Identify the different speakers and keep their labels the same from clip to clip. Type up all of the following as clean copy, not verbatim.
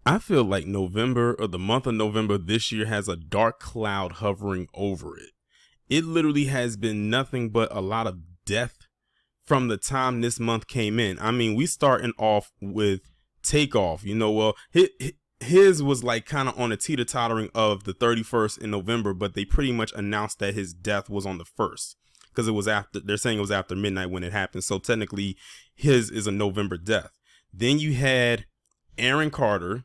Speaker 1: I feel like November, or the month of November this year, has a dark cloud hovering over it. It literally has been nothing but a lot of death from the time this month came in. I mean, we starting off with Takeoff. Well, his was like kind of on a teeter-tottering of the 31st in November, but they pretty much announced that his death was on the 1st because it was after, they're saying it was after midnight when it happened. So technically his is a November death. Then you had Aaron Carter,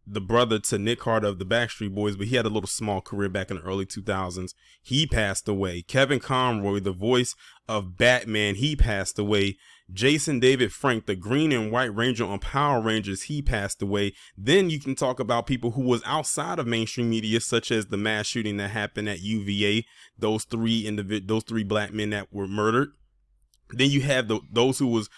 Speaker 1: the brother to Nick Carter of the Backstreet Boys, but he had a little small career back in the early 2000s. He passed away. Kevin Conroy, the voice of Batman, he passed away. Jason David Frank, the Green and White Ranger on Power Rangers, he passed away. Then you can talk about people who was outside of mainstream media, such as the mass shooting that happened at UVA. Those three black men that were murdered. Then you have those who was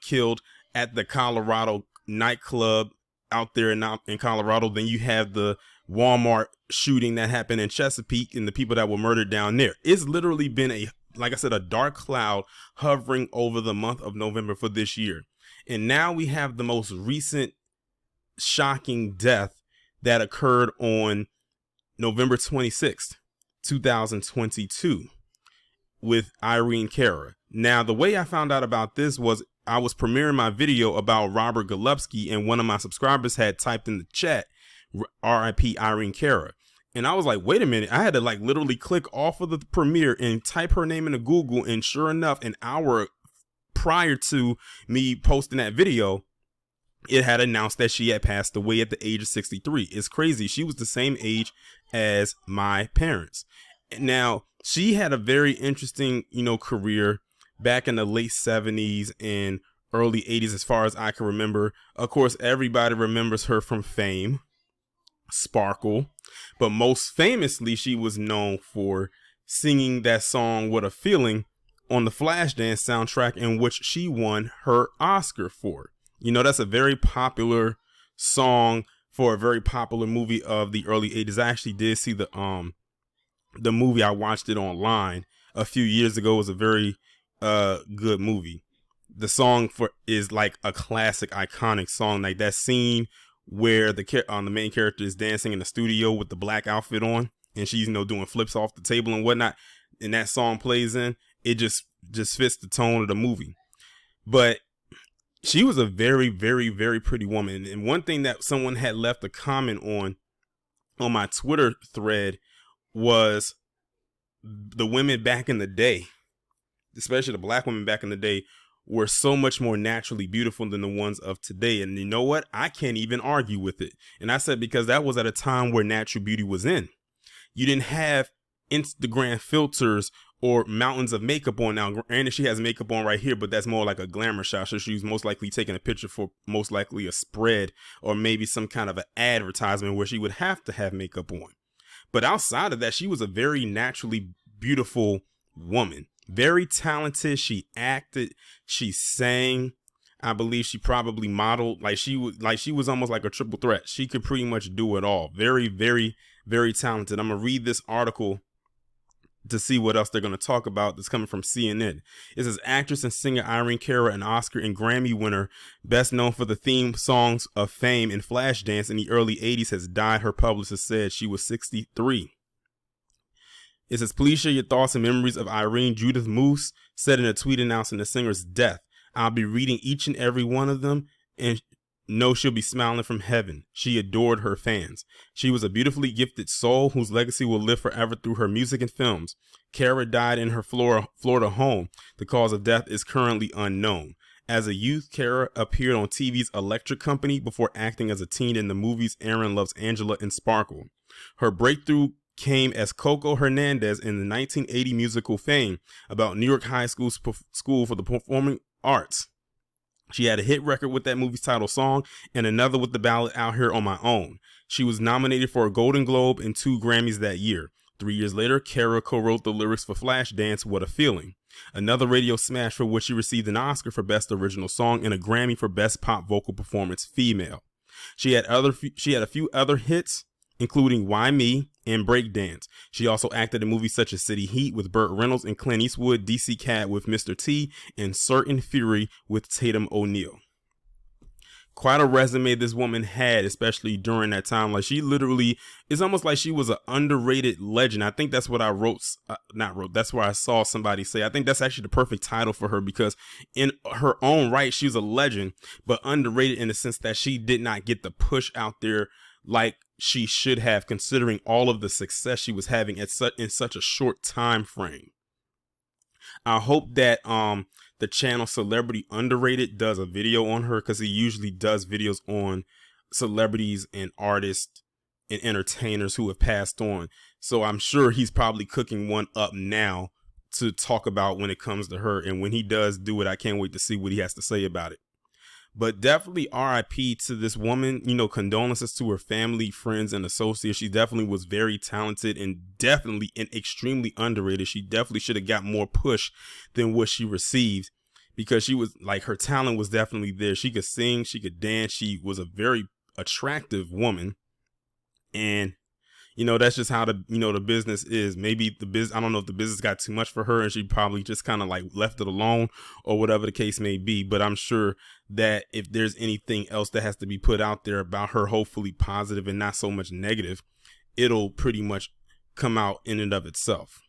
Speaker 1: killed at the Colorado nightclub out there in Colorado. Then you have the Walmart shooting that happened in Chesapeake and the people that were murdered down there. It's literally been like I said, a dark cloud hovering over the month of November for this year. And now we have the most recent shocking death that occurred on November 26th, 2022 with Irene Cara. Now, the way I found out about this was I was premiering my video about Robert Golubsky, and one of my subscribers had typed in the chat, RIP Irene Cara. And I was like, wait a minute. I had to literally click off of the premiere and type her name into Google. And sure enough, an hour prior to me posting that video, it had announced that she had passed away at the age of 63. It's crazy. She was the same age as my parents. Now, she had a very interesting, career back in the late 70s and early 80s, as far as I can remember. Of course, everybody remembers her from Fame, Sparkle, but most famously, she was known for singing that song What a Feeling on the Flashdance soundtrack, in which she won her Oscar for. That's a very popular song for a very popular movie of the early 80s. I actually did see the movie. I watched it online a few years ago. It was a very good movie. The song is like a classic, iconic song. Like that scene where the main character is dancing in the studio with the black outfit on, and she's doing flips off the table and whatnot, and that song plays in. It just fits the tone of the movie. But she was a very, very, very pretty woman. And one thing that someone had left a comment on my Twitter thread was the women back in the day, especially the black women back in the day, were so much more naturally beautiful than the ones of today. And you know what? I can't even argue with it. And I said, because that was at a time where natural beauty was in. You didn't have Instagram filters or mountains of makeup on. Now, granted, she has makeup on right here, but that's more like a glamour shot. So she's most likely taking a picture for most likely a spread or maybe some kind of an advertisement where she would have to have makeup on. But outside of that, she was a very naturally beautiful woman. Very talented. She acted, she sang. I believe she probably modeled. She was almost like a triple threat. She could pretty much do it all. Very, very, very talented. I'm gonna read this article to see what else they're going to talk about. That's coming from CNN. It says actress and singer Irene Cara, an Oscar and Grammy winner, best known for the theme songs of Fame and Flashdance in the early 80s, has died. Her publicist said she was 63. It says, please share your thoughts and memories of Irene. Judith Moose said in a tweet announcing the singer's death, I'll be reading each and every one of them and know she'll be smiling from heaven. She adored her fans. She was a beautifully gifted soul whose legacy will live forever through her music and films. Cara died in her Florida home. The cause of death is currently unknown. As a youth, Cara appeared on TV's Electric Company before acting as a teen in the movies Aaron Loves Angela and Sparkle. Her breakthrough came as Coco Hernandez in the 1980 musical Fame, about New York High School for the Performing Arts. She had a hit record with that movie's title song and another with the ballad Out Here on My Own. She was nominated for a Golden Globe and 2 Grammys that year. 3 years later, Cara co-wrote the lyrics for Flashdance, What a Feeling, another radio smash for which she received an Oscar for Best Original Song and a Grammy for Best Pop Vocal Performance Female. She had a few other hits, including Why Me and Breakdance. She also acted in movies such as City Heat with Burt Reynolds and Clint Eastwood, DC Cat with Mr. T, and Certain Fury with Tatum O'Neal. Quite a resume this woman had, especially during that time. Like, she literally, it's almost like she was an underrated legend. I think that's what I that's where I saw somebody say, I think that's actually the perfect title for her, because in her own right, she was a legend, but underrated in the sense that she did not get the push out there like she should have, considering all of the success she was having in such a short time frame. I hope that the channel Celebrity Underrated does a video on her, because he usually does videos on celebrities and artists and entertainers who have passed on. So I'm sure he's probably cooking one up now to talk about when it comes to her. And when he does do it, I can't wait to see what he has to say about it. But definitely RIP to this woman. You know, condolences to her family, friends, and associates. She definitely was very talented and definitely and extremely underrated. She definitely should have got more push than what she received, because she was like, her talent was definitely there. She could sing, she could dance. She was a very attractive woman. And you know, that's just how the business is. Maybe I don't know if the business got too much for her and she probably just kind of like left it alone, or whatever the case may be. But I'm sure that if there's anything else that has to be put out there about her, hopefully positive and not so much negative, it'll pretty much come out in and of itself.